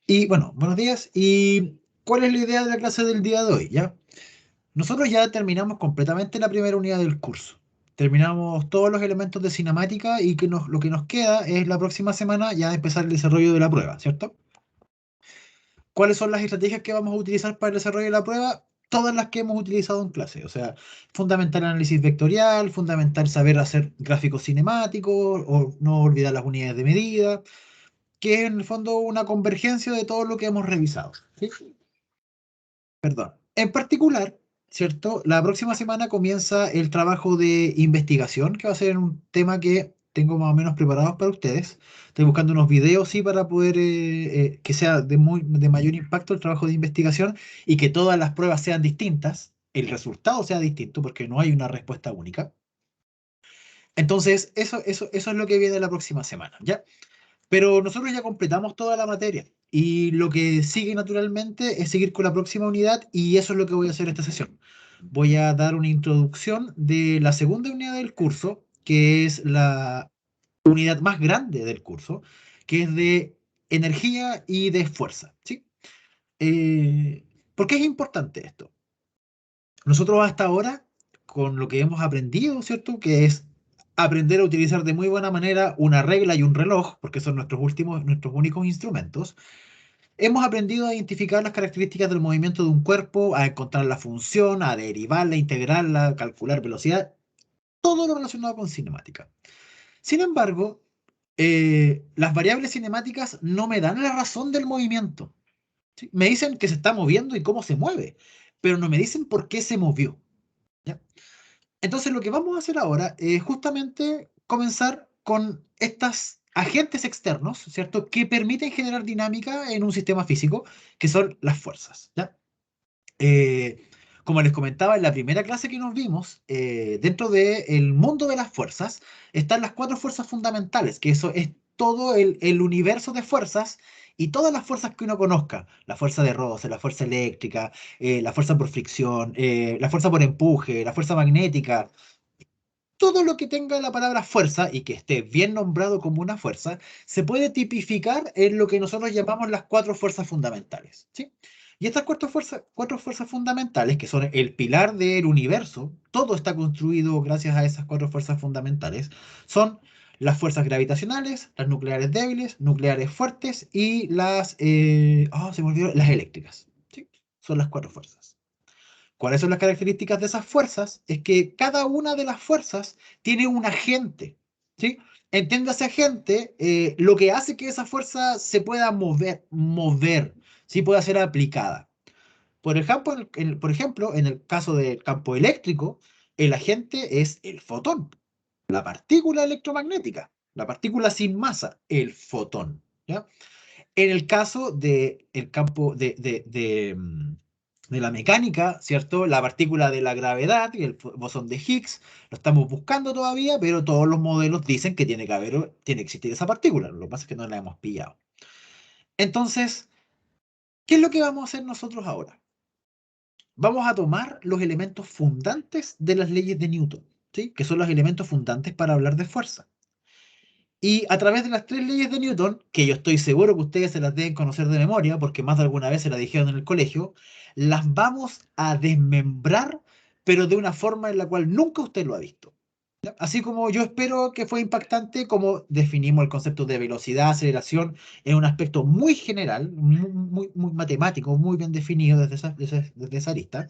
Y bueno, buenos días. ¿Y cuál es la idea de la clase del día de hoy? ¿Ya? Nosotros ya terminamos completamente la primera unidad del curso. Terminamos todos los elementos de cinemática y lo que nos queda es la próxima semana ya empezar el desarrollo de la prueba, ¿cierto? ¿Cuáles son las estrategias que vamos a utilizar para el desarrollo de la prueba? Todas las que hemos utilizado en clase. O sea, fundamental análisis vectorial, fundamental saber hacer gráficos cinemáticos o no olvidar las unidades de medida, que es en el fondo una convergencia de todo lo que hemos revisado. ¿Sí? Perdón. En particular, ¿cierto? La próxima semana comienza el trabajo de investigación, que va a ser un tema que tengo más o menos preparados para ustedes. Estoy buscando unos videos, sí, para poder que sea de mayor impacto el trabajo de investigación y que todas las pruebas sean distintas, el resultado sea distinto, porque no hay una respuesta única. Entonces, eso es lo que viene la próxima semana, ¿ya? Pero nosotros ya completamos toda la materia y lo que sigue naturalmente es seguir con la próxima unidad y eso es lo que voy a hacer esta sesión. Voy a dar una introducción de la segunda unidad del curso, que es la unidad más grande del curso, que es de energía y de fuerza, ¿sí? Eh, ¿Por qué es importante esto? Nosotros hasta ahora, con lo que hemos aprendido, ¿cierto? Que es aprender a utilizar de muy buena manera una regla y un reloj, porque son nuestros únicos instrumentos. Hemos aprendido a identificar las características del movimiento de un cuerpo, a encontrar la función, a derivarla, integrarla, a calcular velocidad, todo lo relacionado con cinemática. Sin embargo, las variables cinemáticas no me dan la razón del movimiento. ¿Sí? Me dicen que se está moviendo y cómo se mueve, pero no me dicen por qué se movió. ¿Ya? Entonces, lo que vamos a hacer ahora es justamente comenzar con estos agentes externos, ¿cierto? Que permiten generar dinámica en un sistema físico, que son las fuerzas, ¿ya? Eh, Como les comentaba en la primera clase que nos vimos, dentro del mundo de las fuerzas están las cuatro fuerzas fundamentales, que eso es todo el universo de fuerzas y todas las fuerzas que uno conozca, la fuerza de roce, la fuerza eléctrica, la fuerza por fricción, la fuerza por empuje, la fuerza magnética, todo lo que tenga la palabra fuerza y que esté bien nombrado como una fuerza, se puede tipificar en lo que nosotros llamamos las cuatro fuerzas fundamentales, ¿sí? Y estas cuatro fuerzas fundamentales, que son el pilar del universo, todo está construido gracias a esas cuatro fuerzas fundamentales, son las fuerzas gravitacionales, las nucleares débiles, nucleares fuertes y se me olvidó, las eléctricas, ¿sí? Son las cuatro fuerzas. ¿Cuáles son las características de esas fuerzas? Es que cada una de las fuerzas tiene un agente, ¿sí? Entiéndase agente, lo que hace que esa fuerza se pueda mover, ¿sí? Pueda ser aplicada. Por ejemplo, en el caso del campo eléctrico, el agente es el fotón, la partícula electromagnética, la partícula sin masa, el fotón, ¿ya? En el caso del campo de la mecánica, ¿cierto? La partícula de la gravedad y el bosón de Higgs, lo estamos buscando todavía, pero todos los modelos dicen que tiene que existir esa partícula. Lo que pasa es que no la hemos pillado. Entonces, ¿qué es lo que vamos a hacer nosotros ahora? Vamos a tomar los elementos fundantes de las leyes de Newton, ¿sí? Que son los elementos fundantes para hablar de fuerza. Y a través de las tres leyes de Newton, que yo estoy seguro que ustedes se las deben conocer de memoria, porque más de alguna vez se las dijeron en el colegio, las vamos a desmembrar, pero de una forma en la cual nunca usted lo ha visto. ¿Ya? Así como yo espero que fue impactante como definimos el concepto de velocidad, aceleración, en un aspecto muy general, muy matemático, muy bien definido desde esa arista,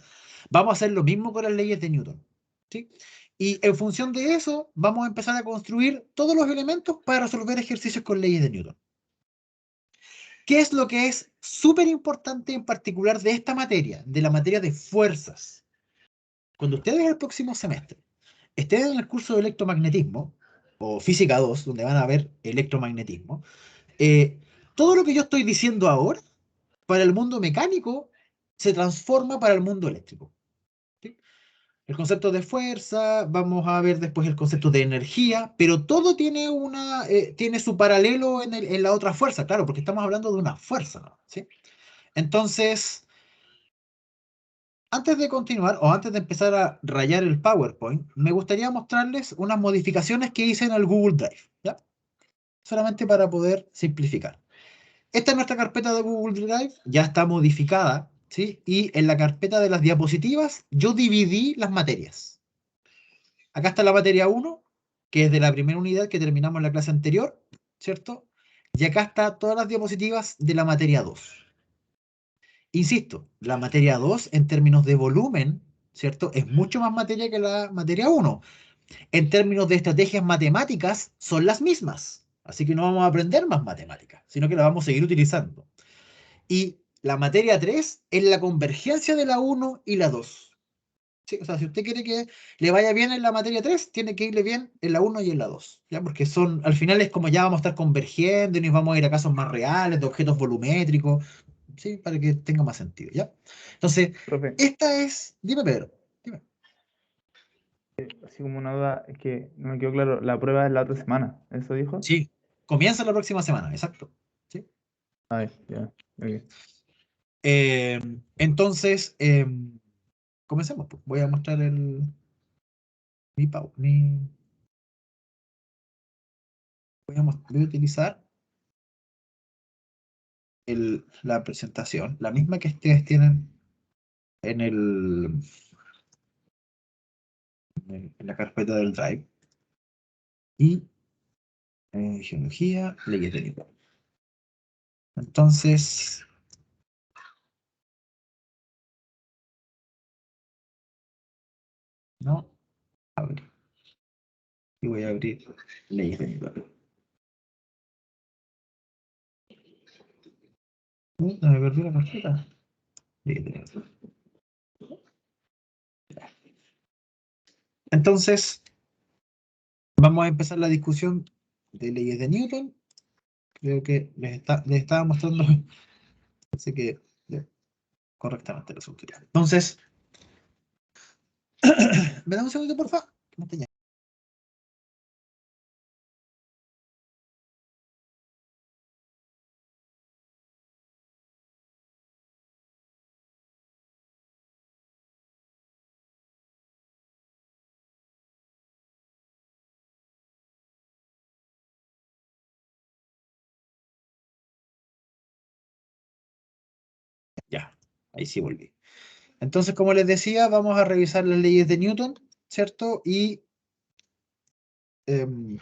vamos a hacer lo mismo con las leyes de Newton. ¿Sí? Y en función de eso, vamos a empezar a construir todos los elementos para resolver ejercicios con leyes de Newton. ¿Qué es lo que es súper importante en particular de esta materia, de la materia de fuerzas? Cuando ustedes el próximo semestre estén en el curso de electromagnetismo, o física 2, donde van a ver electromagnetismo, eh, todo lo que yo estoy diciendo ahora, para el mundo mecánico, se transforma para el mundo eléctrico. ¿Sí? El concepto de fuerza, vamos a ver después el concepto de energía, pero todo tiene su paralelo en la otra fuerza, claro, porque estamos hablando de una fuerza, ¿no? ¿Sí? Entonces, antes de continuar o antes de empezar a rayar el PowerPoint, me gustaría mostrarles unas modificaciones que hice en el Google Drive, ¿ya? Solamente para poder simplificar. Esta es nuestra carpeta de Google Drive, ya está modificada, ¿sí? Y en la carpeta de las diapositivas yo dividí las materias. Acá está la materia 1, que es de la primera unidad que terminamos en la clase anterior, ¿cierto? Y acá está todas las diapositivas de la materia 2. Insisto, la materia 2 en términos de volumen, ¿cierto? Es mucho más materia que la materia 1. En términos de estrategias matemáticas, son las mismas. Así que no vamos a aprender más matemáticas, sino que la vamos a seguir utilizando. Y la materia 3 es la convergencia de la 1 y la 2. Sí, o sea, si usted quiere que le vaya bien en la materia 3, tiene que irle bien en la 1 y en la 2, ¿ya? Porque son, al final es como ya vamos a estar convergiendo y nos vamos a ir a casos más reales, de objetos volumétricos, ¿sí? Para que tenga más sentido, ¿ya? Entonces, Profe, esta es, dime Pedro, dime. así como una duda, es que no me quedó claro, la prueba es la otra semana, ¿eso dijo? Sí, comienza la próxima semana, exacto. ¿Sí? A ver, ya, ok. Eh, entonces, comencemos, pues. Voy a mostrar mi, voy a utilizar la presentación, la misma que ustedes tienen en en la carpeta del Drive. Y geología, leyes de Newton. Entonces, no, abrir. Y voy a abrir leyes de Newton. No me perdí la carpeta. Leyes de Newton. Entonces, vamos a empezar la discusión de leyes de Newton. Creo que les estaba mostrando, así que correctamente resultó ya. Entonces, ¿me da un segundo, por favor? Ya, ahí sí volví. Entonces, como les decía, vamos a revisar las leyes de Newton, ¿cierto? Y em,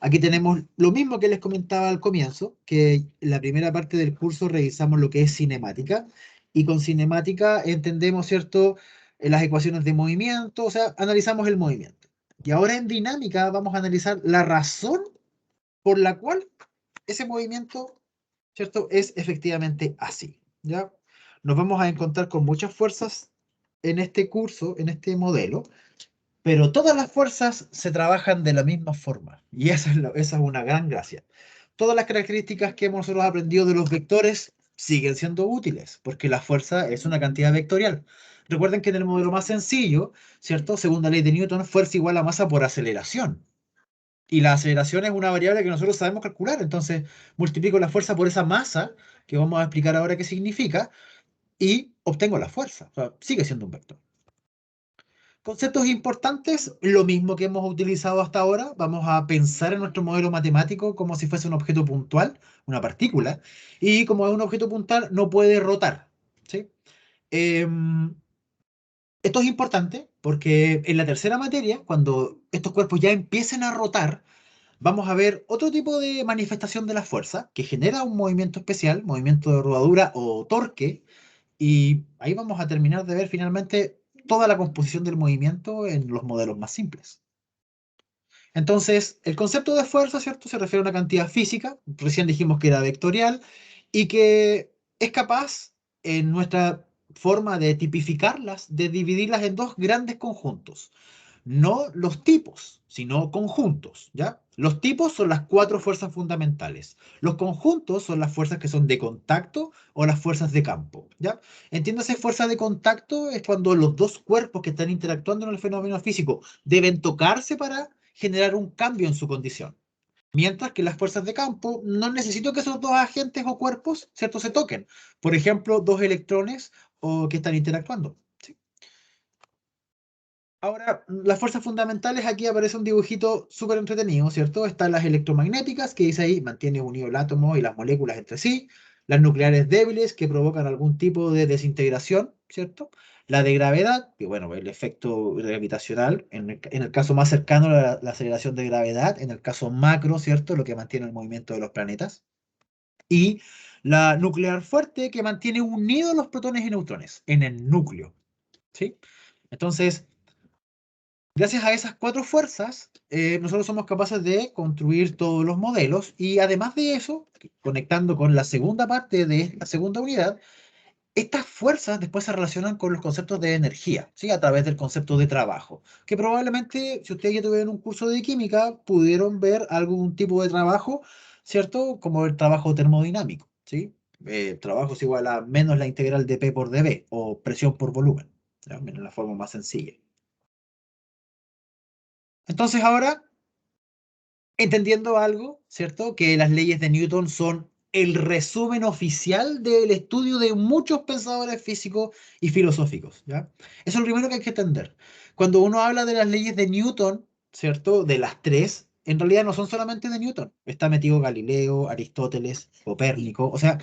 aquí tenemos lo mismo que les comentaba al comienzo, que en la primera parte del curso revisamos lo que es cinemática, y con cinemática entendemos, ¿cierto?, las ecuaciones de movimiento, o sea, analizamos el movimiento. Y ahora en dinámica vamos a analizar la razón por la cual ese movimiento, ¿cierto?, es efectivamente así, ¿ya? Nos vamos a encontrar con muchas fuerzas en este curso, en este modelo, pero todas las fuerzas se trabajan de la misma forma. Y esa es una gran gracia. Todas las características que hemos nosotros aprendido de los vectores siguen siendo útiles, porque la fuerza es una cantidad vectorial. Recuerden que en el modelo más sencillo, ¿cierto? Según la ley de Newton, fuerza igual a masa por aceleración. Y la aceleración es una variable que nosotros sabemos calcular. Entonces, multiplico la fuerza por esa masa, que vamos a explicar ahora qué significa, y obtengo la fuerza. O sea, sigue siendo un vector. Conceptos importantes, lo mismo que hemos utilizado hasta ahora. Vamos a pensar en nuestro modelo matemático como si fuese un objeto puntual, una partícula, y como es un objeto puntual, no puede rotar. ¿Sí? Esto es importante porque en la tercera materia, cuando estos cuerpos ya empiecen a rotar, vamos a ver otro tipo de manifestación de la fuerza que genera un movimiento especial, movimiento de rodadura o torque, y ahí vamos a terminar de ver finalmente toda la composición del movimiento en los modelos más simples. Entonces, el concepto de fuerza, ¿cierto? Se refiere a una cantidad física, recién dijimos que era vectorial, y que es capaz, en nuestra forma de tipificarlas, de dividirlas en dos grandes conjuntos. No los tipos, sino conjuntos, ¿ya? Los tipos son las cuatro fuerzas fundamentales. Los conjuntos son las fuerzas que son de contacto o las fuerzas de campo, ¿ya? Entiéndase, fuerza de contacto es cuando los dos cuerpos que están interactuando en el fenómeno físico deben tocarse para generar un cambio en su condición. Mientras que las fuerzas de campo no necesito que esos dos agentes o cuerpos, ¿cierto?, se toquen. Por ejemplo, dos electrones o que están interactuando. ¿Sí? Ahora, las fuerzas fundamentales, aquí aparece un dibujito súper entretenido, ¿cierto? Están las electromagnéticas, que dice ahí, mantiene unido el átomo y las moléculas entre sí. Las nucleares débiles, que provocan algún tipo de desintegración, ¿cierto? La de gravedad, que bueno, el efecto gravitacional, en el caso más cercano, la aceleración de gravedad, en el caso macro, ¿cierto? Lo que mantiene el movimiento de los planetas. Y la nuclear fuerte, que mantiene unidos los protones y neutrones en el núcleo, ¿sí? Entonces, gracias a esas cuatro fuerzas, nosotros somos capaces de construir todos los modelos y además de eso, conectando con la segunda parte de esta segunda unidad, estas fuerzas después se relacionan con los conceptos de energía, ¿sí? A través del concepto de trabajo, que probablemente si ustedes ya tuvieron un curso de química, pudieron ver algún tipo de trabajo, ¿cierto? Como el trabajo termodinámico, ¿sí? Trabajo es igual a menos la integral de P por dB o presión por volumen, ¿ya? En la forma más sencilla. Entonces ahora entendiendo algo, ¿cierto? Que las leyes de Newton son el resumen oficial del estudio de muchos pensadores físicos y filosóficos, ¿ya? Eso es lo primero que hay que entender. Cuando uno habla de las leyes de Newton, ¿cierto? De las tres, en realidad no son solamente de Newton. Está metido Galileo, Aristóteles, Copérnico, o sea,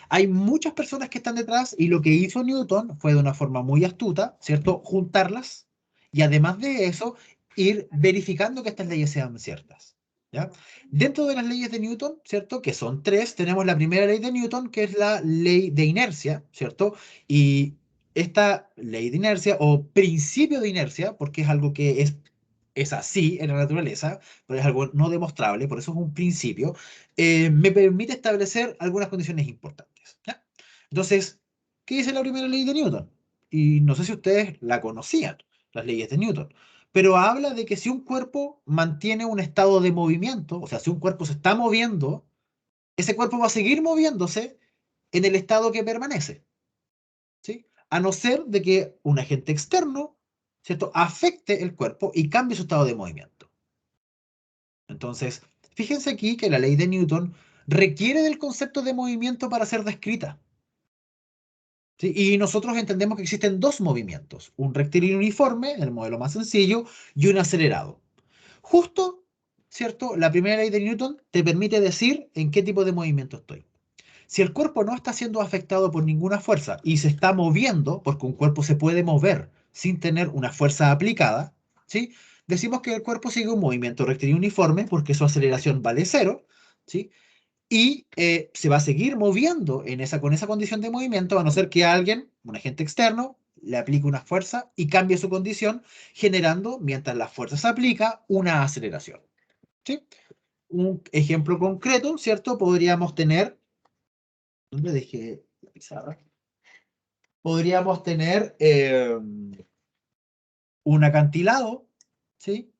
hay muchas personas que están detrás y lo que hizo Newton fue de una forma muy astuta, ¿cierto? Juntarlas y además de eso, ir verificando que estas leyes sean ciertas. ¿Ya? Dentro de las leyes de Newton, ¿cierto? Que son tres, tenemos la primera ley de Newton, que es la ley de inercia, ¿cierto? Y esta ley de inercia, o principio de inercia, porque es algo que es así en la naturaleza, pero es algo no demostrable, por eso es un principio, me permite establecer algunas condiciones importantes, ¿ya? Entonces, ¿qué dice la primera ley de Newton? Y no sé si ustedes la conocían, las leyes de Newton, pero habla de que si un cuerpo mantiene un estado de movimiento, o sea, si un cuerpo se está moviendo, ese cuerpo va a seguir moviéndose en el estado que permanece, ¿sí? A no ser de que un agente externo, ¿cierto?, afecte el cuerpo y cambie su estado de movimiento. Entonces, fíjense aquí que la ley de Newton requiere del concepto de movimiento para ser descrita, ¿sí? Y nosotros entendemos que existen dos movimientos, un rectilíneo uniforme, el modelo más sencillo, y un acelerado. Justo, ¿cierto? La primera ley de Newton te permite decir en qué tipo de movimiento estoy. Si el cuerpo no está siendo afectado por ninguna fuerza y se está moviendo, porque un cuerpo se puede mover sin tener una fuerza aplicada, ¿sí? Decimos que el cuerpo sigue un movimiento rectilíneo uniforme porque su aceleración vale cero, ¿sí? Y se va a seguir moviendo con esa condición de movimiento, a no ser que alguien, un agente externo, le aplique una fuerza y cambie su condición, generando, mientras la fuerza se aplica, una aceleración. ¿Sí? Un ejemplo concreto, ¿cierto? Podríamos tener, ¿dónde dejé la pizarra? Podríamos tener un acantilado, ¿sí?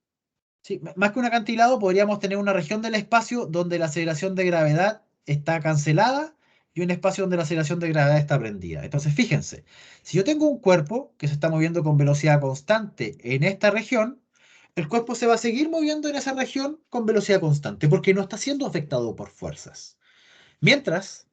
Sí, más que un acantilado, podríamos tener una región del espacio donde la aceleración de gravedad está cancelada y un espacio donde la aceleración de gravedad está prendida. Entonces, fíjense, si yo tengo un cuerpo que se está moviendo con velocidad constante en esta región, el cuerpo se va a seguir moviendo en esa región con velocidad constante porque no está siendo afectado por fuerzas. Mientras,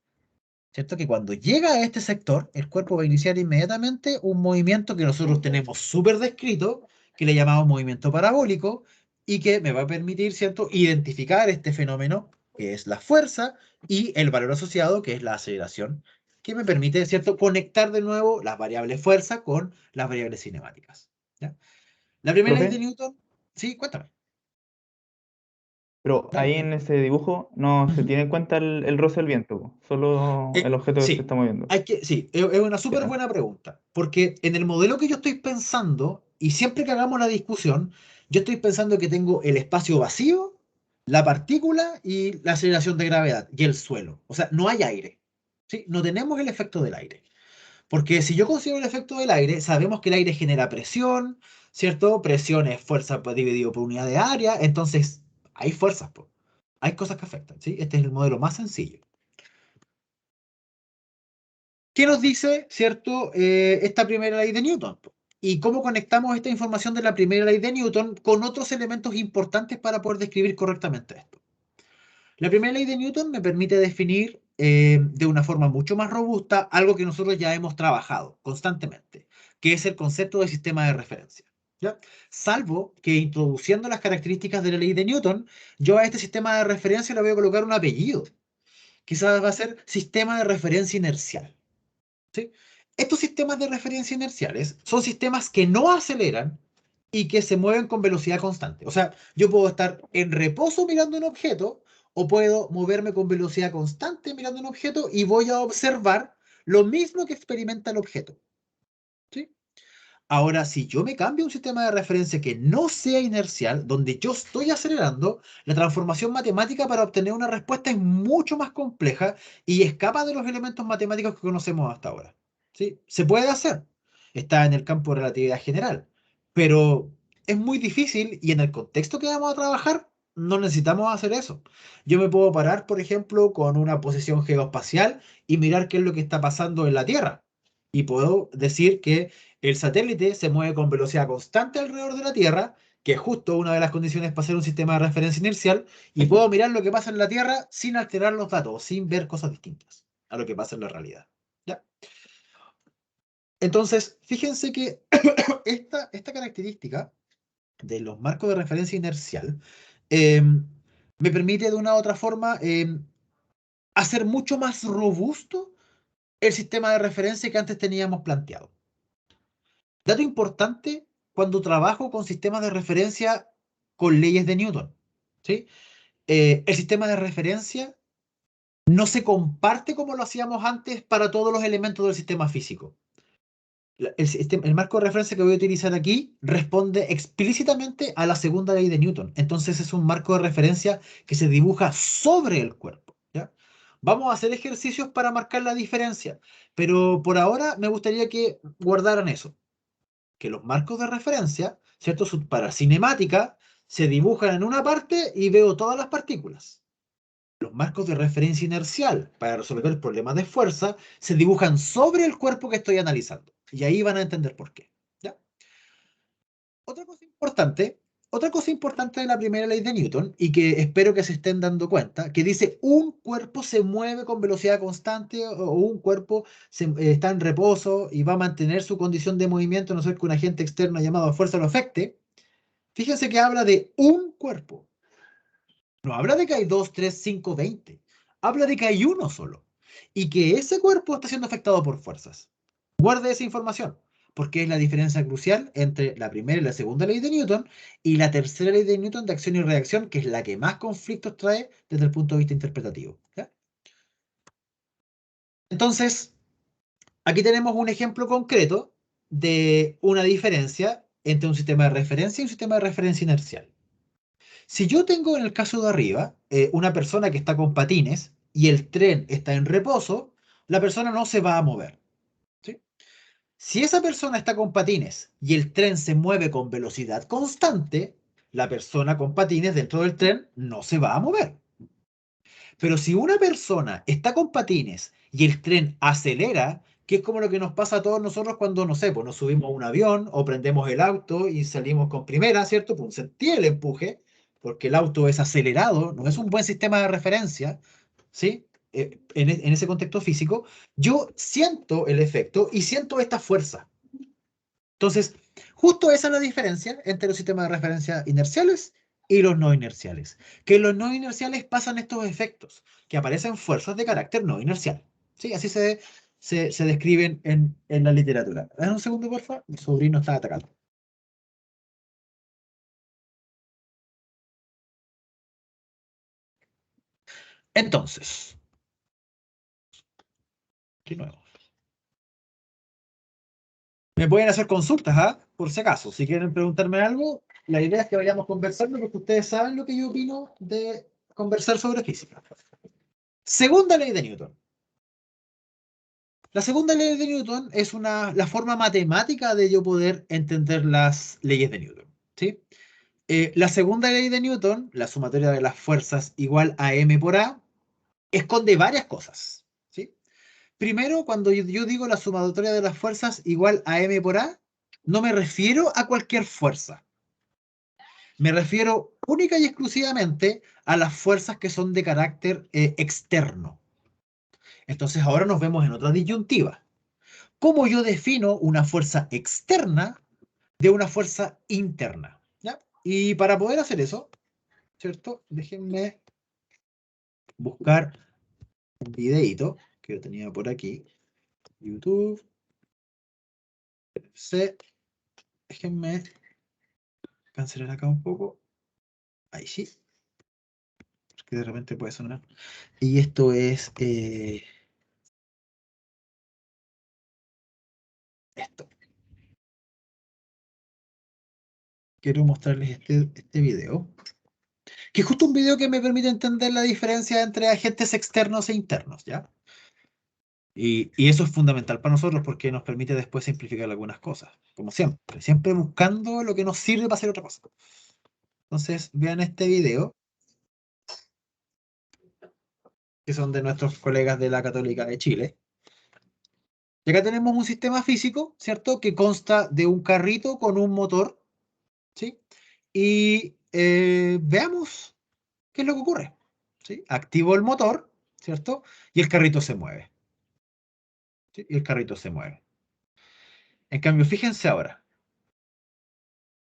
¿cierto? Que cuando llega a este sector, el cuerpo va a iniciar inmediatamente un movimiento que nosotros tenemos súper descrito, que le llamamos movimiento parabólico, y que me va a permitir, ¿cierto?, identificar este fenómeno, que es la fuerza, y el valor asociado, que es la aceleración, que me permite, ¿cierto?, conectar de nuevo las variables fuerza con las variables cinemáticas. ¿Ya? La primera ley de Profe, Newton, sí, cuéntame. pero Dale, ahí dale. en ese dibujo no se Ujú. tiene en cuenta el roce del viento, po, solo el objeto que se Sí, está moviendo. sí, es una súper Ya. buena pregunta, porque en el modelo que yo estoy pensando, y siempre que hagamos la discusión, yo estoy pensando que tengo el espacio vacío, la partícula y la aceleración de gravedad y el suelo. O sea, no hay aire, ¿sí? No tenemos el efecto del aire. Porque si yo considero el efecto del aire, sabemos que el aire genera presión, ¿cierto? Presión es fuerza dividido por unidad de área, entonces hay fuerzas, po. Hay cosas que afectan, ¿sí? Este es el modelo más sencillo. ¿Qué nos dice, cierto, esta primera ley de Newton? ¿Y cómo conectamos esta información de la primera ley de Newton con otros elementos importantes para poder describir correctamente esto? La primera ley de Newton me permite definir de una forma mucho más robusta algo que nosotros ya hemos trabajado constantemente, que es el concepto de sistema de referencia. ¿ya? Salvo que introduciendo las características de la ley de Newton, yo a este sistema de referencia le voy a colocar un apellido. Quizás va a ser sistema de referencia inercial. ¿Sí? Estos sistemas de referencia inerciales son sistemas que no aceleran y que se mueven con velocidad constante. O sea, yo puedo estar en reposo mirando un objeto o puedo moverme con velocidad constante mirando un objeto y voy a observar lo mismo que experimenta el objeto. ¿Sí? Ahora, si yo me cambio a un sistema de referencia que no sea inercial, donde yo estoy acelerando, la transformación matemática para obtener una respuesta es mucho más compleja y escapa de los elementos matemáticos que conocemos hasta ahora. ¿Sí? Se puede hacer, está en el campo de relatividad general, pero es muy difícil y en el contexto que vamos a trabajar no necesitamos hacer eso. Yo me puedo parar, por ejemplo, con una posición geoespacial y mirar qué es lo que está pasando en la Tierra. Y puedo decir que el satélite se mueve con velocidad constante alrededor de la Tierra, que es justo una de las condiciones para hacer un sistema de referencia inercial, y puedo mirar lo que pasa en la Tierra sin alterar los datos, sin ver cosas distintas a lo que pasa en la realidad. ¿Ya? Entonces, fíjense que esta característica de los marcos de referencia inercial eh, me permite de una u otra forma hacer mucho más robusto el sistema de referencia que antes teníamos planteado. Dato importante cuando trabajo con sistemas de referencia con leyes de Newton. ¿Sí? El sistema de referencia no se comparte como lo hacíamos antes para todos los elementos del sistema físico. El marco de referencia que voy a utilizar aquí responde explícitamente a la segunda ley de Newton. Entonces es un marco de referencia que se dibuja sobre el cuerpo. ¿Ya? Vamos a hacer ejercicios para marcar la diferencia, pero por ahora me gustaría que guardaran eso, que los marcos de referencia, ¿cierto? Para cinemática se dibujan en una parte y veo todas las partículas. Los marcos de referencia inercial para resolver problemas de fuerza se dibujan sobre el cuerpo que estoy analizando. Y ahí van a entender por qué. ¿Ya? Otra cosa importante, otra cosa importante de la primera ley de Newton, y que espero que se estén dando cuenta, que dice un cuerpo se mueve con velocidad constante o un cuerpo está en reposo y va a mantener su condición de movimiento a no ser que un agente externo llamado fuerza lo afecte. Fíjense que habla de un cuerpo. No habla de que hay 2, 3, 5, 20. Habla de que hay uno solo. Y que ese cuerpo está siendo afectado por fuerzas. Guarde esa información, porque es la diferencia crucial entre la primera y la segunda ley de Newton y la tercera ley de Newton de acción y reacción, que es la que más conflictos trae desde el punto de vista interpretativo. ¿Ya? Entonces, aquí tenemos un ejemplo concreto de una diferencia entre un sistema de referencia y un sistema de referencia inercial. Si yo tengo en el caso de arriba una persona que está con patines y el tren está en reposo, la persona no se va a mover. ¿Sí? Si esa persona está con patines y el tren se mueve con velocidad constante, la persona con patines dentro del tren no se va a mover. Pero si una persona está con patines y el tren acelera, que es como lo que nos pasa a todos nosotros cuando, no sé, pues nos subimos a un avión o prendemos el auto y salimos con primera, ¿cierto? Pues sentí el empuje, porque el auto es acelerado, no es un buen sistema de referencia, ¿sí? En ese contexto físico, yo siento el efecto y siento esta fuerza. Entonces, justo esa es la diferencia entre los sistemas de referencia inerciales y los no inerciales. Que en los no inerciales pasan estos efectos, que aparecen fuerzas de carácter no inercial. ¿Sí? Así se describen en la literatura. Dame un segundo, por favor. Mi sobrino está atacando. Entonces, continuemos. Me pueden hacer consultas, ¿ah? Por si acaso. Si quieren preguntarme algo, la idea es que vayamos conversando porque ustedes saben lo que yo opino de conversar sobre física. Segunda ley de Newton. La segunda ley de Newton es la forma matemática de yo poder entender las leyes de Newton. ¿Sí? La segunda ley de Newton, la sumatoria de las fuerzas igual a m por a, esconde varias cosas. ¿Sí? Primero, cuando yo digo la sumatoria de las fuerzas igual a m por a, no me refiero a cualquier fuerza. Me refiero única y exclusivamente a las fuerzas que son de carácter externo. Entonces ahora nos vemos en otra disyuntiva. ¿Cómo yo defino una fuerza externa de una fuerza interna, ¿ya? Y para poder hacer eso, ¿cierto? Déjenme buscar un videito que yo tenía por aquí. YouTube. Déjenme cancelar acá un poco. Ahí sí. Porque de repente puede sonar. Y esto es esto. Quiero mostrarles este video. Que es justo un video que me permite entender la diferencia entre agentes externos e internos, ¿ya? Y eso es fundamental para nosotros porque nos permite después simplificar algunas cosas, como siempre, siempre buscando lo que nos sirve para hacer otra cosa. Entonces, vean este video, que son de nuestros colegas de la Católica de Chile. Y acá tenemos un sistema físico, ¿cierto? Que consta de un carrito con un motor, ¿sí? Y veamos qué es lo que ocurre, ¿sí? Activo el motor, ¿cierto? Y el carrito se mueve, ¿sí? Y el carrito se mueve. En cambio, fíjense ahora,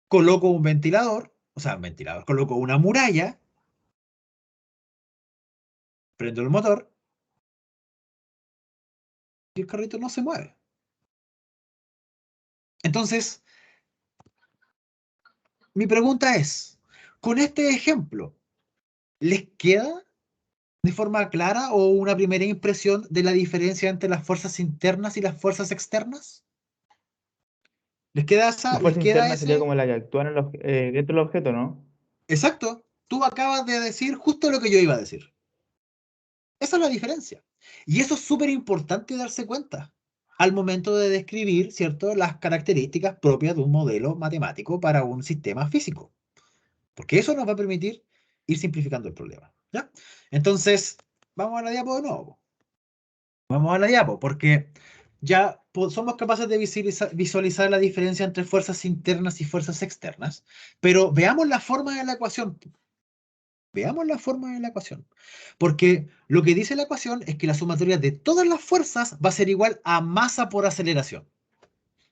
coloco un ventilador, o sea, un ventilador, coloco una muralla, prendo el motor y el carrito no se mueve. Entonces, mi pregunta es, con este ejemplo, ¿les queda de forma clara o una primera impresión de la diferencia entre las fuerzas internas y las fuerzas externas? ¿Les queda La les fuerza queda interna sería ese? como la que actúa dentro del objeto, ¿no? Exacto. Tú acabas de decir justo lo que yo iba a decir. Esa es la diferencia. Y eso es súper importante darse cuenta al momento de describir, ¿cierto?, las características propias de un modelo matemático para un sistema físico. Porque eso nos va a permitir ir simplificando el problema, ¿ya? Entonces, vamos a la diapo de nuevo. Vamos a la diapo, porque ya somos capaces de visualizar la diferencia entre fuerzas internas y fuerzas externas, pero veamos la forma de la ecuación. Veamos la forma de la ecuación. Porque lo que dice la ecuación es que la sumatoria de todas las fuerzas va a ser igual a masa por aceleración.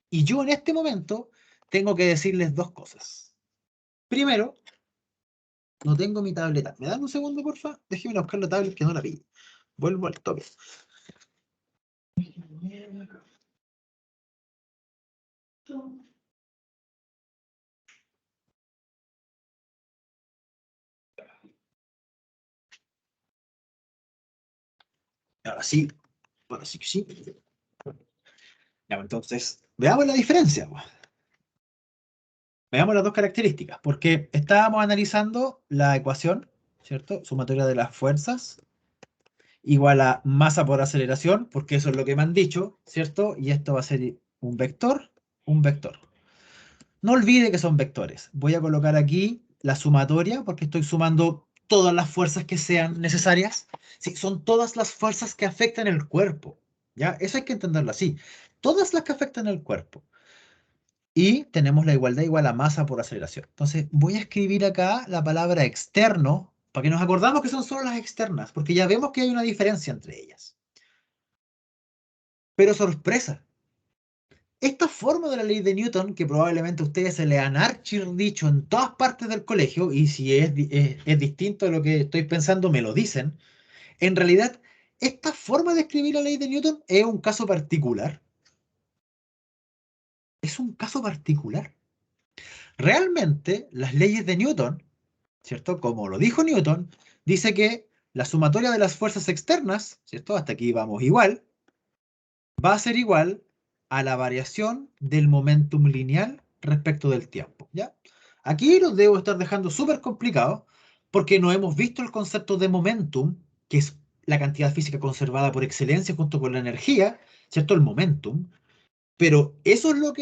Y yo en este momento tengo que decirles dos cosas. Primero, no tengo mi tableta. ¿Me dan un segundo, porfa? Déjenme buscar la tablet que no la vi. Vuelvo al toque. Ahora sí que sí. Ya, entonces, veamos la diferencia, pues. Veamos las dos características, porque estábamos analizando la ecuación, ¿cierto? Sumatoria de las fuerzas igual a masa por aceleración, porque eso es lo que me han dicho, ¿cierto? Y esto va a ser un vector, un vector. No olvide que son vectores. Voy a colocar aquí la sumatoria, porque estoy sumando todas las fuerzas que sean necesarias. Sí, son todas las fuerzas que afectan el cuerpo. ¿Ya? Eso hay que entenderlo así. Todas las que afectan el cuerpo. Y tenemos la igualdad igual a masa por aceleración. Entonces, voy a escribir acá la palabra externo, para que nos acordamos que son solo las externas, porque ya vemos que hay una diferencia entre ellas. Pero sorpresa, esta forma de la ley de Newton, que probablemente ustedes se le han dicho en todas partes del colegio, y si es distinto a lo que estoy pensando, me lo dicen, en realidad, esta forma de escribir la ley de Newton es un caso particular. Es un caso particular. Realmente, las leyes de Newton, ¿cierto? Como lo dijo Newton, dice que la sumatoria de las fuerzas externas, ¿cierto? Hasta aquí vamos igual, va a ser igual a la variación del momentum lineal respecto del tiempo, ¿ya? Aquí los debo estar dejando súper complicado porque no hemos visto el concepto de momentum, que es la cantidad física conservada por excelencia junto con la energía, ¿cierto? El momentum. Pero eso es lo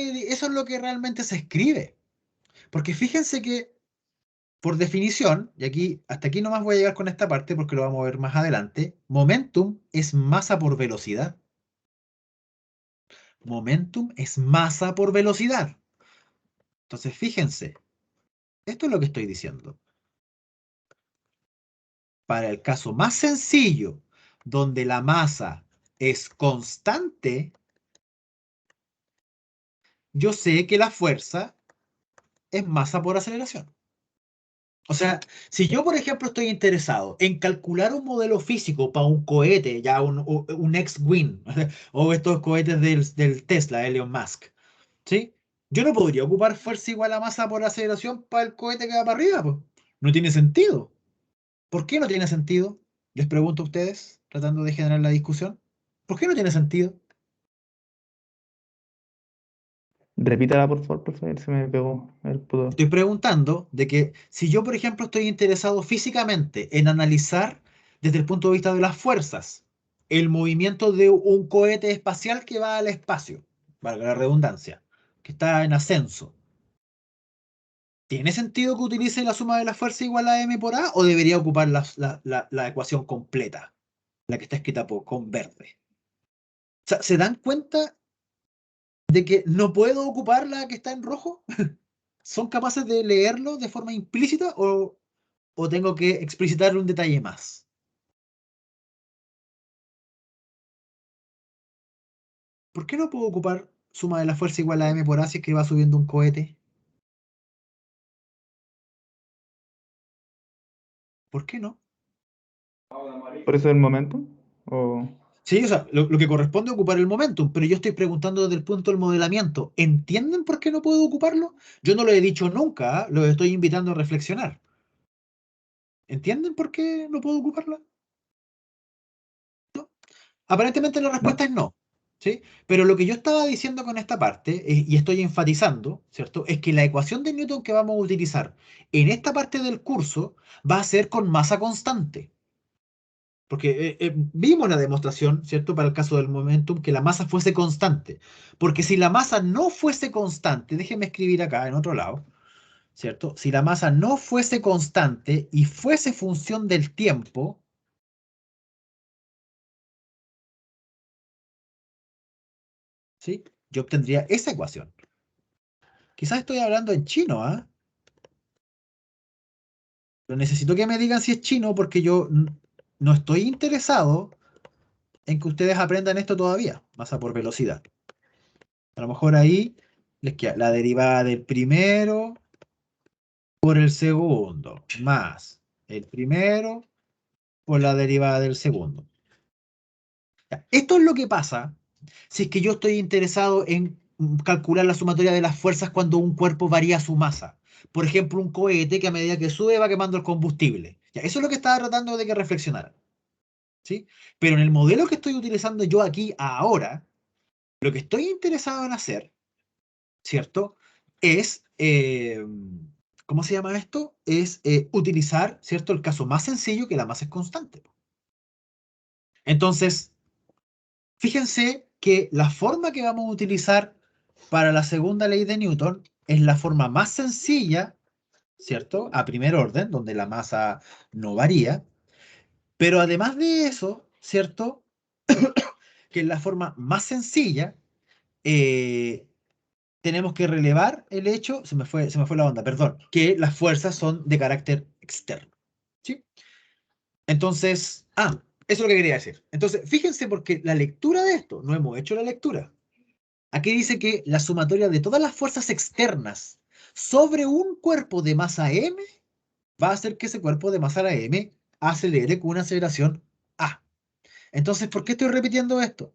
que realmente se escribe. Porque fíjense que, por definición, y aquí hasta aquí nomás voy a llegar con esta parte porque lo vamos a ver más adelante, momentum es masa por velocidad. Momentum es masa por velocidad. Entonces, fíjense, esto es lo que estoy diciendo. Para el caso más sencillo, donde la masa es constante, yo sé que la fuerza es masa por aceleración. O sea, si yo, por ejemplo, estoy interesado en calcular un modelo físico para un cohete, ya un X-Wing, o estos cohetes del Tesla, Elon Musk, ¿sí? Yo no podría ocupar fuerza igual a masa por aceleración para el cohete que va para arriba, pues. No tiene sentido. ¿Por qué no tiene sentido? Les pregunto a ustedes, tratando de generar la discusión. ¿Por qué no tiene sentido? Repítala, por favor, se me pegó el puto. Estoy preguntando de que si yo, por ejemplo, estoy interesado físicamente en analizar desde el punto de vista de las fuerzas el movimiento de un cohete espacial que va al espacio, valga la redundancia, que está en ascenso, ¿tiene sentido que utilice la suma de la fuerza igual a m por a o debería ocupar la ecuación completa, la que está escrita con verde? O sea, ¿se dan cuenta de que no puedo ocupar la que está en rojo? ¿Son capaces de leerlo de forma implícita o tengo que explicitarle un detalle más? ¿Por qué no puedo ocupar suma de la fuerza igual a m por a si es que va subiendo un cohete? ¿Por qué no? ¿Por eso el momento? ¿O Sí, o sea, lo que corresponde es ocupar el momentum, pero yo estoy preguntando desde el punto del modelamiento. ¿Entienden por qué no puedo ocuparlo? Yo no lo he dicho nunca, ¿ah? Los estoy invitando a reflexionar. ¿Entienden por qué no puedo ocuparlo? Aparentemente la respuesta no? es no, ¿sí? Pero lo que yo estaba diciendo con esta parte, y estoy enfatizando, ¿cierto? Es que la ecuación de Newton que vamos a utilizar en esta parte del curso va a ser con masa constante. Porque vimos la demostración, ¿cierto? Para el caso del momentum, que la masa fuese constante. Porque si la masa no fuese constante, déjenme escribir acá en otro lado, ¿cierto? Si la masa no fuese constante y fuese función del tiempo, ¿sí? Yo obtendría esa ecuación. Quizás estoy hablando en chino, ¿ah? Pero necesito que me digan si es chino porque yo no estoy interesado en que ustedes aprendan esto todavía, masa por velocidad. A lo mejor ahí les queda la derivada del primero por el segundo, más el primero por la derivada del segundo. Ya, esto es lo que pasa si es que yo estoy interesado en calcular la sumatoria de las fuerzas cuando un cuerpo varía su masa. Por ejemplo, un cohete que a medida que sube va quemando el combustible. Ya, eso es lo que estaba tratando de que reflexionaran. ¿Sí? Pero en el modelo que estoy utilizando yo aquí ahora, lo que estoy interesado en hacer, ¿cierto? Es, ¿cómo se llama esto? Es utilizar, ¿cierto? El caso más sencillo que la masa es constante. Entonces, fíjense que la forma que vamos a utilizar para la segunda ley de Newton es la forma más sencilla, ¿cierto? A primer orden, donde la masa no varía. Pero además de eso, ¿cierto? Que es la forma más sencilla, eh, tenemos que relevar el hecho, se me fue la onda, perdón, que las fuerzas son de carácter externo. ¿Sí? Entonces, eso es lo que quería decir. Entonces, fíjense porque la lectura de esto, no hemos hecho la lectura. Aquí dice que la sumatoria de todas las fuerzas externas sobre un cuerpo de masa m va a hacer que ese cuerpo de masa m acelere con una aceleración a. Entonces, ¿por qué estoy repitiendo esto?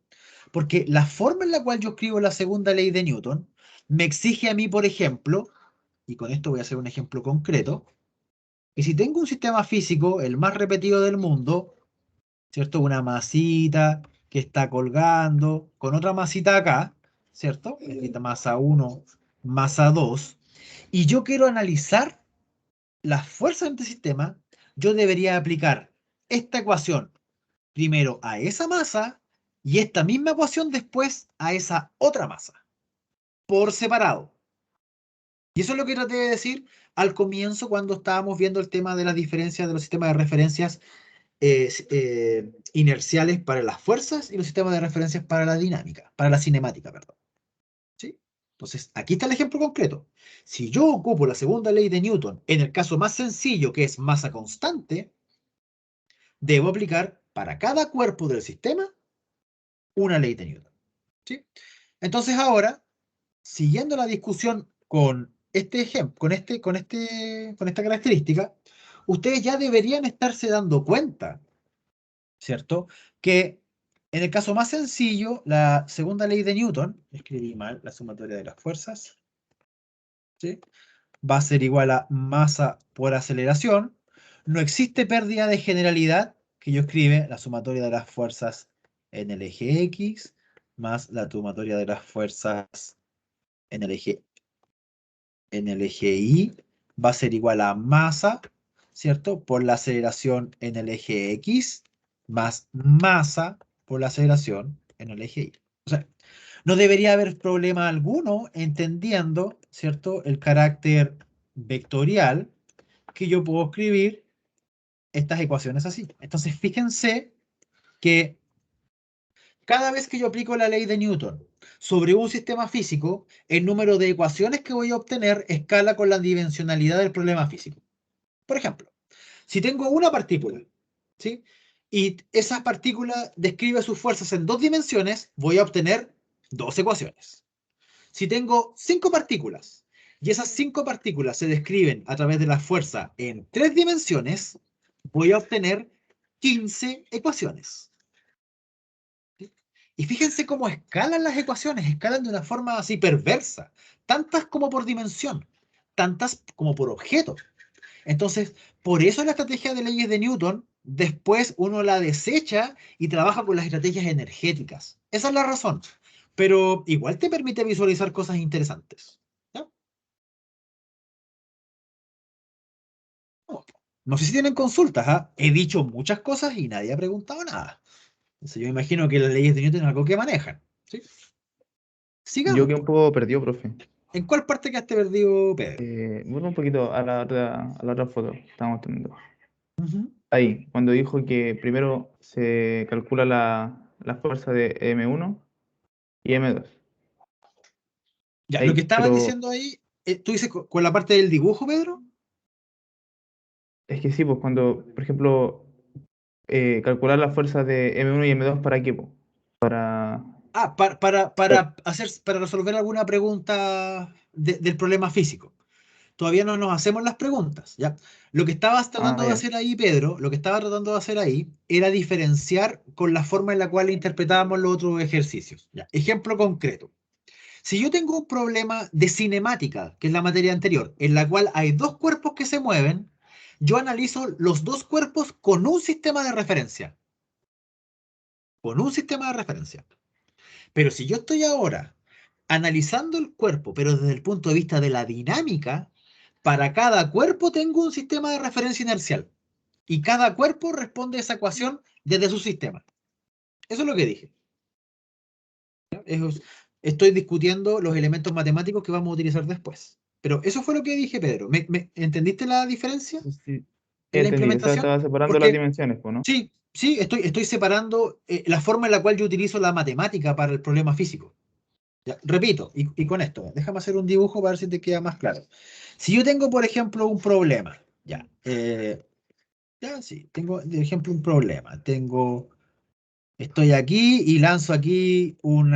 Porque la forma en la cual yo escribo la segunda ley de Newton me exige a mí, por ejemplo, y con esto voy a hacer un ejemplo concreto, que si tengo un sistema físico, el más repetido del mundo, ¿cierto? Una masita que está colgando con otra masita acá, ¿cierto? Esta masa uno, masa 2, y yo quiero analizar las fuerzas de este sistema, yo debería aplicar esta ecuación primero a esa masa y esta misma ecuación después a esa otra masa, por separado. Y eso es lo que traté de decir al comienzo cuando estábamos viendo el tema de las diferencias de los sistemas de referencias inerciales para las fuerzas y los sistemas de referencias para la dinámica, para la cinemática, perdón. ¿Sí? Entonces, aquí está el ejemplo concreto. Si yo ocupo la segunda ley de Newton en el caso más sencillo, que es masa constante, debo aplicar para cada cuerpo del sistema una ley de Newton. ¿Sí? Entonces ahora, siguiendo la discusión con este ejemplo, con esta característica, ustedes ya deberían estarse dando cuenta, ¿cierto? Que en el caso más sencillo, la segunda ley de Newton, escribí mal, la sumatoria de las fuerzas, ¿sí? Va a ser igual a masa por aceleración. No existe pérdida de generalidad, que yo escribe la sumatoria de las fuerzas en el eje X más la sumatoria de las fuerzas en en el eje Y va a ser igual a masa, ¿cierto? Por la aceleración en el eje X más masa por la aceleración en el eje Y. O sea, no debería haber problema alguno entendiendo, ¿cierto? El carácter vectorial que yo puedo escribir estas ecuaciones así. Entonces, fíjense que cada vez que yo aplico la ley de Newton sobre un sistema físico, el número de ecuaciones que voy a obtener escala con la dimensionalidad del problema físico. Por ejemplo, si tengo una partícula, ¿sí? Y esa partícula describe sus fuerzas en dos dimensiones, voy a obtener dos ecuaciones. Si tengo cinco partículas y esas cinco partículas se describen a través de la fuerza en tres dimensiones, voy a obtener 15 ecuaciones. Y fíjense cómo escalan las ecuaciones, escalan de una forma así perversa, tantas como por dimensión, tantas como por objeto. Entonces, por eso la estrategia de leyes de Newton, después uno la desecha y trabaja con las estrategias energéticas. Esa es la razón. Pero igual te permite visualizar cosas interesantes. ¿Ya? No sé si tienen consultas, ¿ah? He dicho muchas cosas y nadie ha preguntado nada. Entonces yo imagino que las leyes de Newton es algo que manejan. ¿Sí? Yo Sigamos, quedé un pues. poco perdido, profe. ¿En cuál parte quedaste perdido, Pedro? Vuelvo un poquito a la otra foto que estábamos teniendo. Ujú. Ahí, cuando dijo que primero se calcula la fuerza de M1 y M2. Ya, lo que Ahí, estabas pero diciendo ahí, tú dices con la parte del dibujo, Pedro. es que sí, pues cuando, por ejemplo, calcular la fuerza de M1 y M2 para qué, po? Para... Ah, para resolver alguna pregunta del problema físico. Todavía no nos hacemos las preguntas, ¿ya? Lo que estabas Ah, tratando de ya. hacer ahí, Pedro, lo que estaba tratando de hacer ahí era diferenciar con la forma en la cual interpretábamos los otros ejercicios. ¿Ya? Ejemplo concreto. Si yo tengo un problema de cinemática, que es la materia anterior, en la cual hay dos cuerpos que se mueven, yo analizo los dos cuerpos con un sistema de referencia. Con un sistema de referencia. Pero si yo estoy ahora analizando el cuerpo, pero desde el punto de vista de la dinámica, para cada cuerpo tengo un sistema de referencia inercial. Y cada cuerpo responde a esa ecuación desde su sistema. Eso es lo que dije. Estoy discutiendo los elementos matemáticos que vamos a utilizar después. Pero eso fue lo que dije, Pedro. ¿Entendiste la diferencia Sí, en la entendí. O sea, implementación? estaba separando las Porque dimensiones, pues, ¿no? sí, sí, estoy separando la forma en la cual yo utilizo la matemática para el problema físico. Ya, repito, y con esto, déjame hacer un dibujo para ver si te queda más claro. Si yo tengo, por ejemplo, un problema, ya, sí, tengo, de ejemplo, un problema. Estoy aquí y lanzo aquí un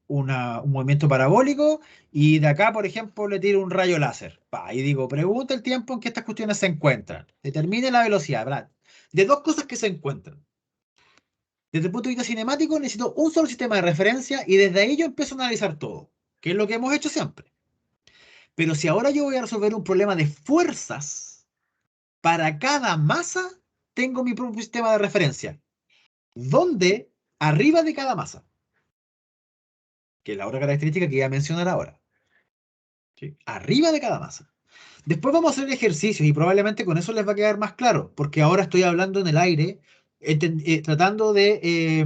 movimiento parabólico y de acá, por ejemplo, le tiro un rayo láser. Pa, y digo, pregunta el tiempo en que estas cuestiones se encuentran. Determine la velocidad, ¿verdad? De dos cosas que se encuentran. Desde el punto de vista cinemático, necesito un solo sistema de referencia y desde ahí yo empiezo a analizar todo, que es lo que hemos hecho siempre. Pero si ahora yo voy a resolver un problema de fuerzas, para cada masa tengo mi propio sistema de referencia, donde arriba de cada masa, que es la otra característica que voy a mencionar ahora, ¿sí? Arriba de cada masa. Después vamos a hacer ejercicios y probablemente con eso les va a quedar más claro, porque ahora estoy hablando en el aire, tratando de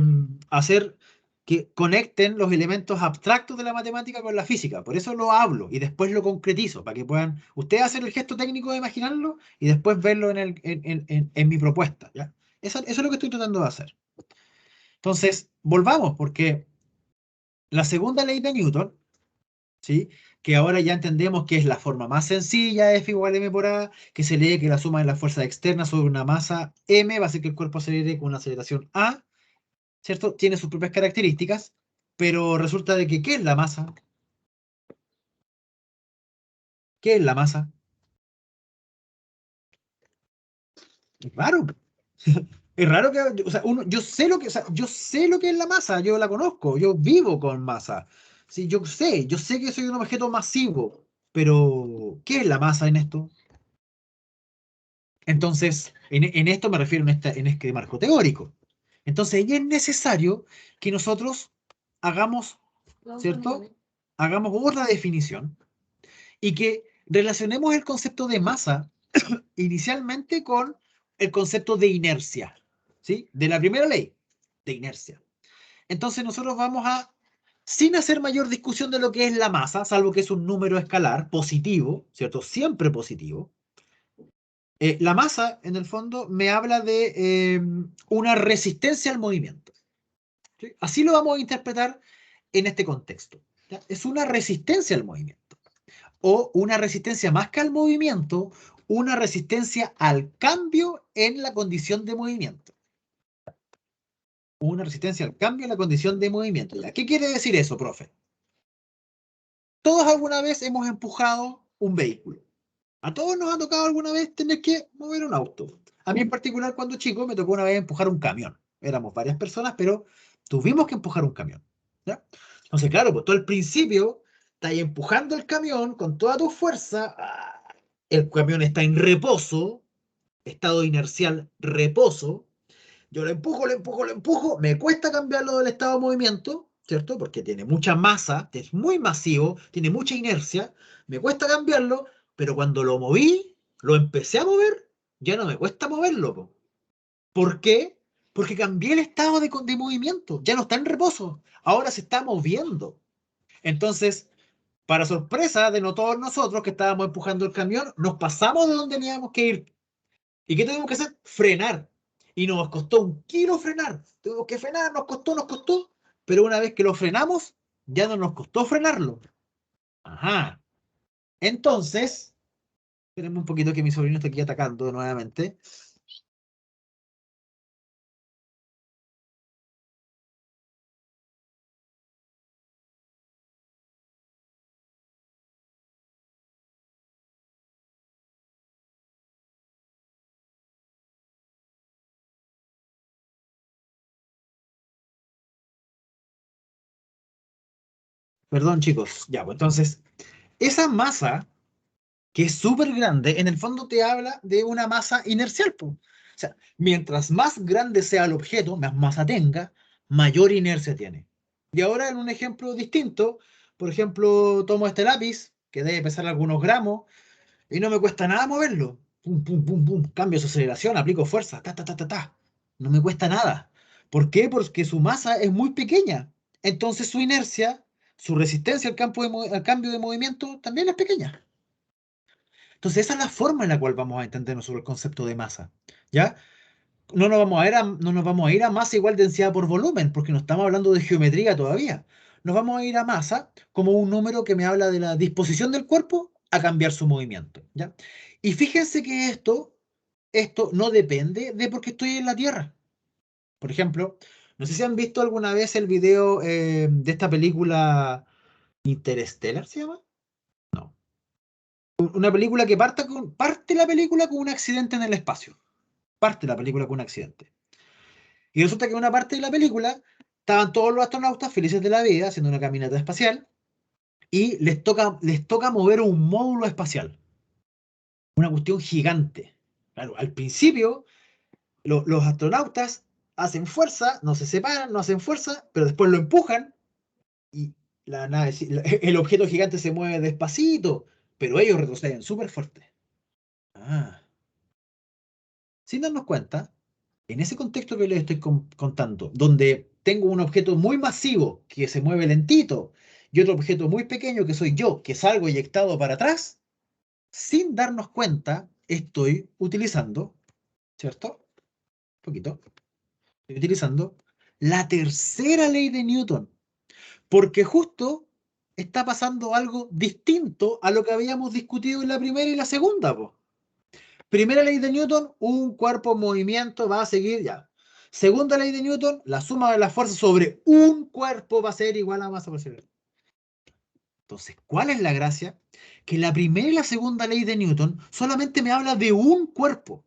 hacer que conecten los elementos abstractos de la matemática con la física. Por eso lo hablo y después lo concretizo, para que puedan ustedes hacer el gesto técnico de imaginarlo y después verlo en mi propuesta. ¿Ya? Eso es lo que estoy tratando de hacer. Entonces, volvamos, porque la segunda ley de Newton, ¿sí? Que ahora ya entendemos que es la forma más sencilla de F igual a m por A, que se lee que la suma de las fuerzas externas sobre una masa m va a hacer que el cuerpo acelere con una aceleración A, ¿cierto? Tiene sus propias características, pero resulta de que ¿qué es la masa? ¿Qué es la masa? Es raro. Es raro que, o sea, yo sé lo que, o sea, yo sé lo que es la masa, yo la conozco, yo vivo con masa. Sí, yo sé que soy un objeto masivo, pero ¿qué es la masa en esto? Entonces, en esto me refiero en este marco teórico. Entonces, ya es necesario que nosotros hagamos, ¿cierto? Hagamos otra definición y que relacionemos el concepto de masa inicialmente con el concepto de inercia, ¿sí? De la primera ley, de inercia. Entonces nosotros vamos a, sin hacer mayor discusión de lo que es la masa, salvo que es un número escalar positivo, ¿cierto? Siempre positivo. La masa, en el fondo, me habla de una resistencia al movimiento. ¿Sí? Así lo vamos a interpretar en este contexto. ¿Ya? Es una resistencia al movimiento. O una resistencia más que al movimiento, una resistencia al cambio en la condición de movimiento. Una resistencia al cambio en la condición de movimiento. ¿Ya? ¿Qué quiere decir eso, profe? Todos alguna vez hemos empujado un vehículo. A todos nos ha tocado alguna vez tener que mover un auto. A mí en particular, cuando chico, me tocó una vez empujar un camión. Éramos varias personas, pero tuvimos que empujar un camión. ¿Ya? Entonces, claro, pues todo el principio, estás ahí empujando el camión con toda tu fuerza. El camión está en reposo, estado inercial, reposo. Yo lo empujo, lo empujo, lo empujo. Me cuesta cambiarlo del estado de movimiento, ¿cierto? Porque tiene mucha masa, es muy masivo, tiene mucha inercia. Me cuesta cambiarlo, pero cuando lo moví, lo empecé a mover, ya no me cuesta moverlo, po. ¿Por qué? Porque cambié el estado de movimiento. Ya no está en reposo. Ahora se está moviendo. Entonces, para sorpresa de no todos nosotros que estábamos empujando el camión, nos pasamos de donde teníamos que ir. ¿Y qué tuvimos que hacer? Frenar. Y nos costó 1 kilo frenar. Tuvimos que frenar, nos costó. Pero una vez que lo frenamos, ya no nos costó frenarlo. Ajá. Entonces, espérenme un poquito que mi sobrino está aquí atacando nuevamente. Perdón, chicos. Ya, pues entonces, esa masa, que es súper grande, en el fondo te habla de una masa inercial, po. O sea, mientras más grande sea el objeto, más masa tenga, mayor inercia tiene. Y ahora en un ejemplo distinto, por ejemplo, tomo este lápiz, que debe pesar algunos gramos, y no me cuesta nada moverlo. Pum, pum, pum, pum. Cambio su aceleración, aplico fuerza, ta, ta, ta, ta, ta. No me cuesta nada. ¿Por qué? Porque su masa es muy pequeña. Entonces su inercia, su resistencia al cambio de movimiento también es pequeña. Entonces esa es la forma en la cual vamos a entender nosotros el concepto de masa. ¿Ya? No nos vamos a ir a masa igual densidad por volumen, porque no estamos hablando de geometría todavía. Nos vamos a ir a masa como un número que me habla de la disposición del cuerpo a cambiar su movimiento. ¿Ya? Y fíjense que esto no depende de porque estoy en la Tierra. Por ejemplo, no sé si han visto alguna vez el video de esta película Interstellar, ¿se llama? No. Una película que parte la película con un accidente en el espacio. Parte la película con un accidente. Y resulta que en una parte de la película estaban todos los astronautas felices de la vida haciendo una caminata espacial y les toca mover un módulo espacial, una cuestión gigante. Claro, al principio los astronautas hacen fuerza, no se separan, no hacen fuerza, pero después lo empujan y la nave, el objeto gigante se mueve despacito, pero ellos retroceden súper fuerte. Ah. Sin darnos cuenta, en ese contexto que les estoy contando, donde tengo un objeto muy masivo que se mueve lentito y otro objeto muy pequeño que soy yo, que salgo eyectado para atrás, sin darnos cuenta, estoy utilizando, ¿cierto? Un poquito. Estoy utilizando la tercera ley de Newton, porque justo está pasando algo distinto a lo que habíamos discutido en la primera y la segunda, po. Primera ley de Newton, un cuerpo en movimiento va a seguir ya. Segunda ley de Newton, la suma de las fuerzas sobre un cuerpo va a ser igual a masa por segundo. Entonces, ¿cuál es la gracia? Que la primera y la segunda ley de Newton solamente me habla de un cuerpo.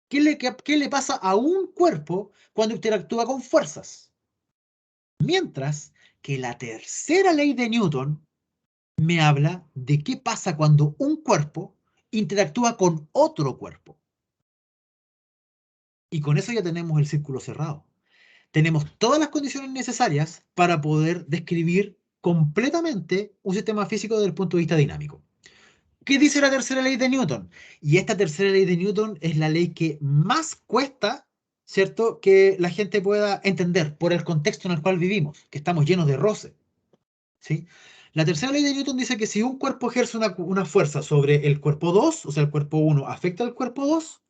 ¿Qué le pasa a un cuerpo cuando interactúa con fuerzas? Mientras que la tercera ley de Newton me habla de qué pasa cuando un cuerpo interactúa con otro cuerpo. Y con eso ya tenemos el círculo cerrado. Tenemos todas las condiciones necesarias para poder describir completamente un sistema físico desde el punto de vista dinámico. ¿Qué dice la tercera ley de Newton? Y esta tercera ley de Newton es la ley que más cuesta, ¿cierto?, que la gente pueda entender por el contexto en el cual vivimos, que estamos llenos de roce, ¿sí? La tercera ley de Newton dice que si un cuerpo ejerce una fuerza sobre el cuerpo 2, o sea, el cuerpo 1 afecta al cuerpo 2,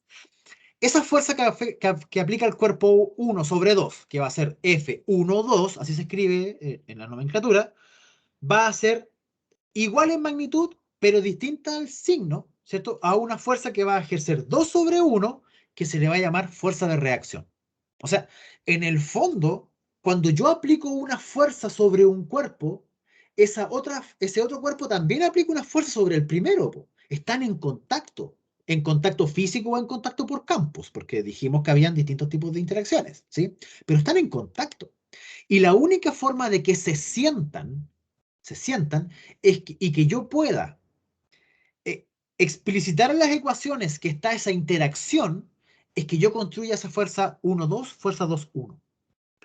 esa fuerza que aplica el cuerpo 1 sobre 2, que va a ser F12, así se escribe en la nomenclatura, va a ser igual en magnitud, pero distinta al signo, ¿cierto? A una fuerza que va a ejercer 2 sobre 1, que se le va a llamar fuerza de reacción. O sea, en el fondo, cuando yo aplico una fuerza sobre un cuerpo, ese otro cuerpo también aplica una fuerza sobre el primero. Po. Están en contacto físico o en contacto por campos, porque dijimos que habían distintos tipos de interacciones, ¿sí? Pero están en contacto. Y la única forma de que se sientan, y que yo pueda eh, explicitar en las ecuaciones que está esa interacción, es que yo construya esa fuerza 1-2, fuerza 2-1,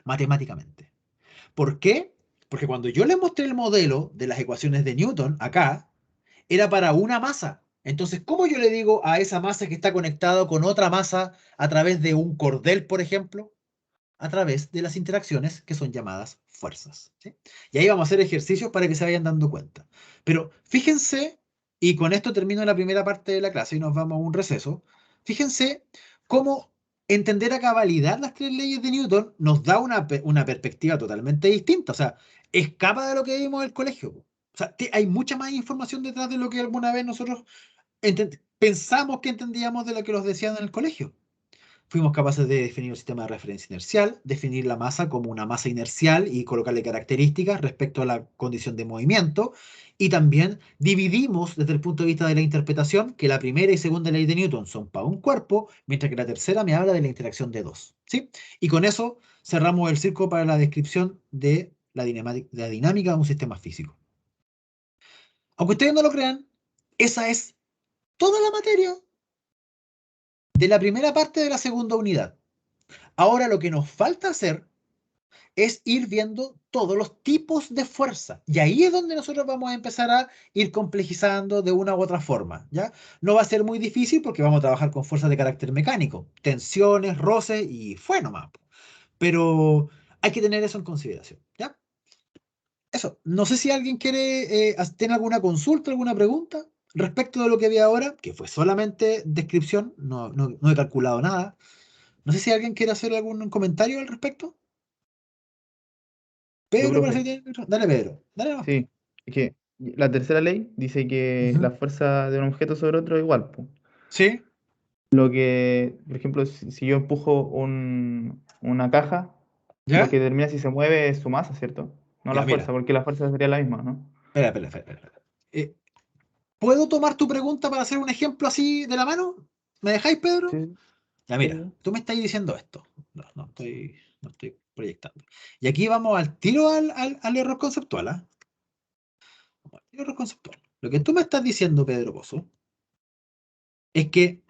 matemáticamente. ¿Por qué? Porque cuando yo les mostré el modelo de las ecuaciones de Newton, acá, era para una masa. Entonces, ¿cómo yo le digo a esa masa que está conectado con otra masa a través de un cordel, por ejemplo? A través de las interacciones que son llamadas fuerzas. ¿Sí? Y ahí vamos a hacer ejercicios para que se vayan dando cuenta. Pero fíjense, y con esto termino la primera parte de la clase y nos vamos a un receso, fíjense cómo entender a cabalidad las tres leyes de Newton nos da una perspectiva totalmente distinta. O sea, escapa de lo que vimos en el colegio. O sea, hay mucha más información detrás de lo que alguna vez nosotros pensamos que entendíamos de lo que nos decían en el colegio. Fuimos capaces de definir un sistema de referencia inercial, definir la masa como una masa inercial y colocarle características respecto a la condición de movimiento. Y también dividimos desde el punto de vista de la interpretación que la primera y segunda ley de Newton son para un cuerpo, mientras que la tercera me habla de la interacción de dos. ¿Sí? Y con eso cerramos el círculo para la descripción de la dinámica de un sistema físico. Aunque ustedes no lo crean, esa es toda la materia de la primera parte de la segunda unidad. Ahora lo que nos falta hacer es ir viendo todos los tipos de fuerza. Y ahí es donde nosotros vamos a empezar a ir complejizando de una u otra forma, ¿ya? No va a ser muy difícil porque vamos a trabajar con fuerzas de carácter mecánico, tensiones, roces y fue nomás. Pero hay que tener eso en consideración, ¿ya? Eso. No sé si alguien quiere tener alguna consulta, alguna pregunta respecto de lo que vi ahora, que fue solamente descripción, no he calculado nada. No sé si alguien quiere hacer algún comentario al respecto. Yo, Pedro parece profe, que tiene. Dale, Pedro. Dale nomás, po. sí, es que la tercera ley dice que Ujú. la fuerza de un objeto sobre otro es igual, po. Sí, Lo que, por ejemplo, si yo empujo una caja, lo ¿ya? que determina si se mueve es su masa, ¿cierto? No la Ya, fuerza, mira. porque la fuerza sería la misma, ¿no? Espera. Eh, ¿Puedo tomar tu pregunta para hacer un ejemplo así de la mano? ¿Me dejáis, Pedro? Sí, Ya, sí, mira. sí. Tú me estás diciendo esto. No estoy proyectando. Y aquí vamos al tiro al error conceptual, ¿ah? Vamos al error conceptual. Lo que tú me estás diciendo, Pedro Pozo, es que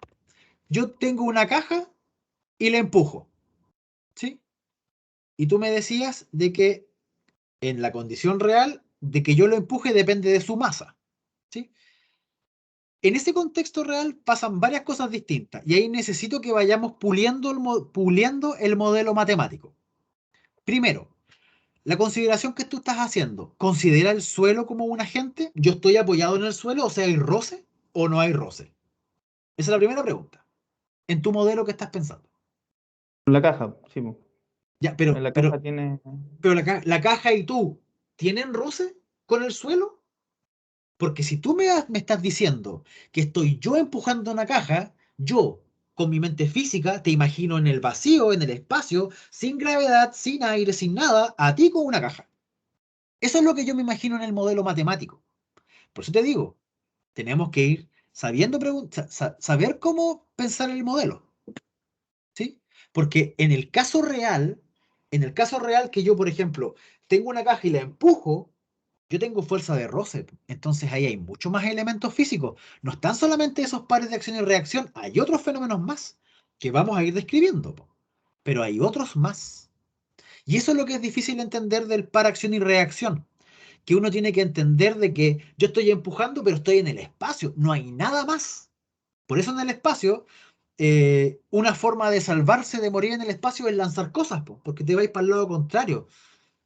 yo tengo una caja y la empujo, ¿sí? Y tú me decías de que en la condición real, de que yo lo empuje depende de su masa, ¿sí? En ese contexto real pasan varias cosas distintas y ahí necesito que vayamos puliendo el modelo matemático. Primero, la consideración que tú estás haciendo, ¿considera el suelo como un agente? ¿Yo estoy apoyado en el suelo? O sea, ¿hay roce o no hay roce? Esa es la primera pregunta. En tu modelo, ¿qué estás pensando? La caja, sí, po. Ya, En la caja tiene... pero la caja y tú, ¿tienen roce con el suelo? Porque si tú me estás diciendo que estoy yo empujando una caja, yo, con mi mente física, te imagino en el vacío, en el espacio, sin gravedad, sin aire, sin nada, a ti con una caja. Eso es lo que yo me imagino en el modelo matemático. Por eso te digo, tenemos que ir sabiendo saber cómo pensar el modelo, ¿sí? Porque en el caso real que yo, por ejemplo, tengo una caja y la empujo, yo tengo fuerza de roce. Entonces ahí hay mucho más elementos físicos. No están solamente esos pares de acción y reacción, hay otros fenómenos más que vamos a ir describiendo, pero hay otros más. Y eso es lo que es difícil entender del par acción y reacción, que uno tiene que entender de que yo estoy empujando, pero estoy en el espacio, no hay nada más. Por eso en el espacio, una forma de salvarse de morir en el espacio es lanzar cosas, porque te vais para el lado contrario,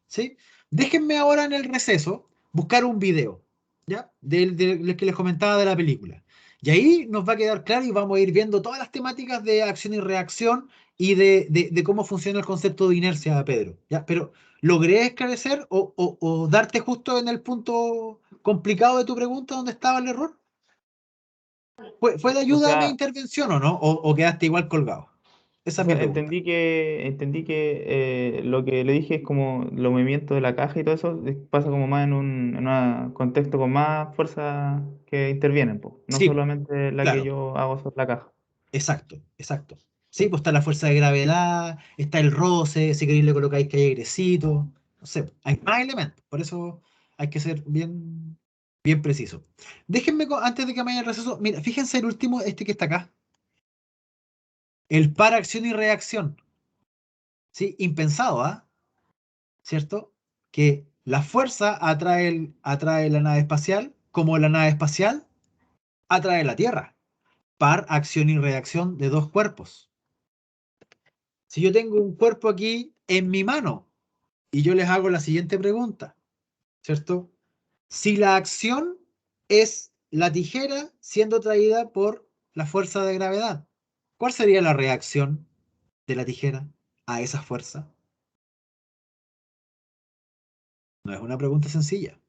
¿sí? Déjenme ahora en el receso buscar un video, ¿ya? Del que les comentaba de la película. Y ahí nos va a quedar claro y vamos a ir viendo todas las temáticas de acción y reacción y de cómo funciona el concepto de inercia, Pedro, ¿ya? Pero, ¿logré esclarecer o darte justo en el punto complicado de tu pregunta donde estaba el error? ¿Fue de O ayuda a mi sea, intervención o no? ¿O quedaste igual colgado? Esa o es mi sea, pregunta. entendí que lo que le dije es como los movimientos de la caja y todo eso pasa como más en un contexto con más fuerza que intervienen, po, no Sí, solamente la que claro. yo hago sobre la caja. Exacto, exacto. Sí, pues está la fuerza de gravedad, está el roce, si queréis le colocáis que hay airecito, no sé, hay más elementos, por eso hay que ser bien, bien preciso. Déjenme, antes de que me vaya el receso, mira, fíjense el último, este que está acá, el par acción y reacción, ¿sí? Impensado, ¿ah? ¿Cierto? Que la fuerza atrae la nave espacial, como la nave espacial atrae la Tierra. Par acción y reacción de dos cuerpos. Si yo tengo un cuerpo aquí en mi mano y yo les hago la siguiente pregunta, ¿cierto? Si la acción es la tijera siendo traída por la fuerza de gravedad, ¿cuál sería la reacción de la tijera a esa fuerza? No es una pregunta sencilla.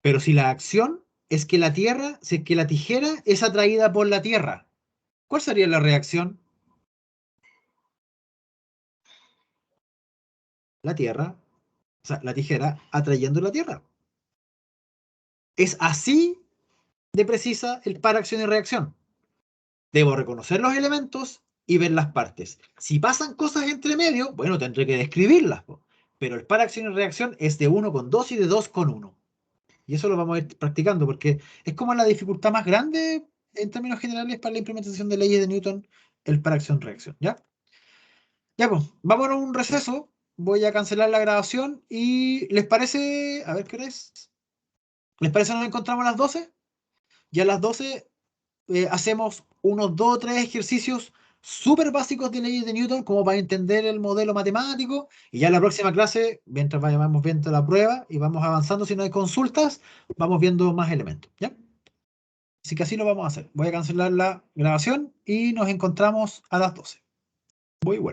Pero si la acción es que si es que la tijera es atraída por la tierra, ¿cuál sería la reacción? La tierra, o sea, la tijera atrayendo la tierra. Es así de precisa el par acción y reacción. Debo reconocer los elementos y ver las partes. Si pasan cosas entre medio, bueno, tendré que describirlas. Pero el par acción y reacción es de 1 con 2 y de 2 con 1. Y eso lo vamos a ir practicando porque es como la dificultad más grande en términos generales para la implementación de leyes de Newton, el par acción-reacción. ¿Ya? Ya, pues, vámonos a un receso. Voy a cancelar la grabación y ¿les parece? A ver qué hora es. ¿Les parece que nos encontramos a las 12? Y a las 12 hacemos unos 2 o 3 ejercicios súper básicos de leyes de Newton como para entender el modelo matemático y ya en la próxima clase, mientras vayamos viendo la prueba y vamos avanzando, si no hay consultas, vamos viendo más elementos, ¿ya? Así que así lo vamos a hacer. Voy a cancelar la grabación y nos encontramos a las 12. Voy igual.